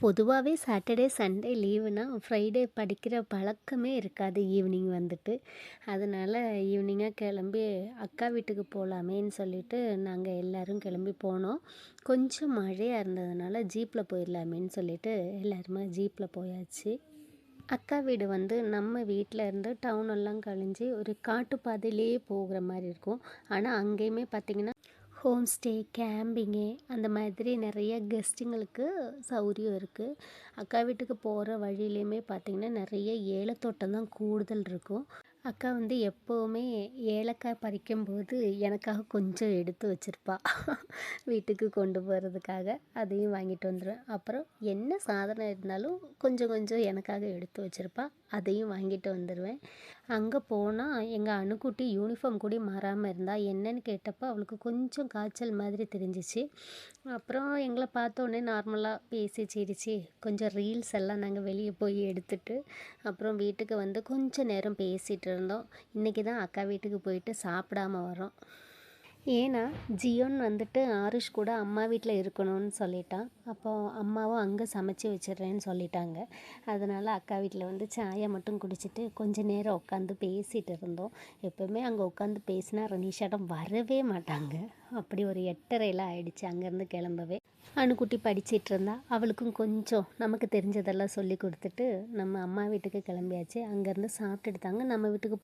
பொதுவாவே Saturday, Sunday லீவுனா, Friday படிக்கிற பழக்கமே இருக்காது ஈவினிங் வந்துட்டு. அதனால ஈவினிங்கா கிளம்பி அக்கா வீட்டுக்கு போலாமேன்னு சொல்லிட்டு, நாங்க எல்லாரும் கிளம்பி போனோம். கொஞ்சம் மழையா இருந்ததுனால ஜீப்ல போயிரலாமேன்னு சொல்லிட்டு, எல்லாருமே ஜீப்ல போயாச்சு. அக்கா வீடு வந்து நம்ம வீட்ல இருந்து டவுன் எல்லாம் கழிஞ்சு ஒரு காட்டு பாதையிலேயே போகிற மாரி இருக்கும். ஆனா, அங்கேயுமே பார்த்தீங்கன்னா ஹோம் ஸ்டே, கேம்பிங்கு அந்த மாதிரி நிறைய கெஸ்ட்டுங்களுக்கு சௌகரியம் இருக்குது. அக்கா வீட்டுக்கு போகிற வழியிலையுமே பார்த்திங்கன்னா நிறைய ஏலத்தோட்டம் தான் கூடுதல் இருக்கும். அக்கா வந்து எப்போவுமே ஏலக்காய் பறிக்கும்போது எனக்காக கொஞ்சம் எடுத்து வச்சுருப்பா. வீட்டுக்கு கொண்டு போகிறதுக்காக அதையும் வாங்கிட்டு வந்துடுவேன். அப்புறம் என்ன சாதனம் இருந்தாலும் கொஞ்சம் கொஞ்சம் எனக்காக எடுத்து வச்சுருப்பா. அதையும் வாங்கிட்டு வந்துடுவேன். அங்கே போனால் எங்கள் அணுக்குட்டி யூனிஃபார்ம் கூட மாறாமல் இருந்தா. என்னன்னு கேட்டப்போ அவளுக்கு கொஞ்சம் காய்ச்சல் மாதிரி தெரிஞ்சிச்சு. அப்புறம் எங்களை பார்த்தோன்னே நார்மலாக பேசி சிரித்து கொஞ்சம் ரீல்ஸ் எல்லாம் நாங்கள் வெளியே போய் எடுத்துட்டு அப்புறம் வீட்டுக்கு வந்து கொஞ்ச நேரம் பேசிகிட்டு இருந்தோம். இன்றைக்கி தான் அக்கா வீட்டுக்கு போயிட்டு சாப்பிடாம வரோம். ஏன்னா ஜியோன் வந்துட்டு ஆருஷ் கூட அம்மா வீட்டில் இருக்கணும்னு சொல்லிட்டான். அப்போது அம்மாவும் அங்கே சமைச்சு வச்சிடுறேன்னு சொல்லிட்டாங்க. அதனால் அக்கா வீட்டில் வந்து சாயை மட்டும் குடிச்சிட்டு கொஞ்ச நேரம் உட்காந்து பேசிகிட்டு இருந்தோம். எப்போவுமே அங்கே உட்காந்து பேசினா ரனிஷாட்டம் வரவே மாட்டாங்க. அப்படி ஒரு 8:30 ஆயிடுச்சு அங்கேருந்து கிளம்பவே. அணுக்குட்டி படிச்சிட்டு இருந்தா. அவளுக்கும் கொஞ்சம் நமக்கு தெரிஞ்சதெல்லாம் சொல்லி கொடுத்துட்டு நம்ம அம்மா வீட்டுக்கு கிளம்பியாச்சு. அங்கேருந்து சாப்பிட்டுட்டு தாங்க நம்ம வீட்டுக்கு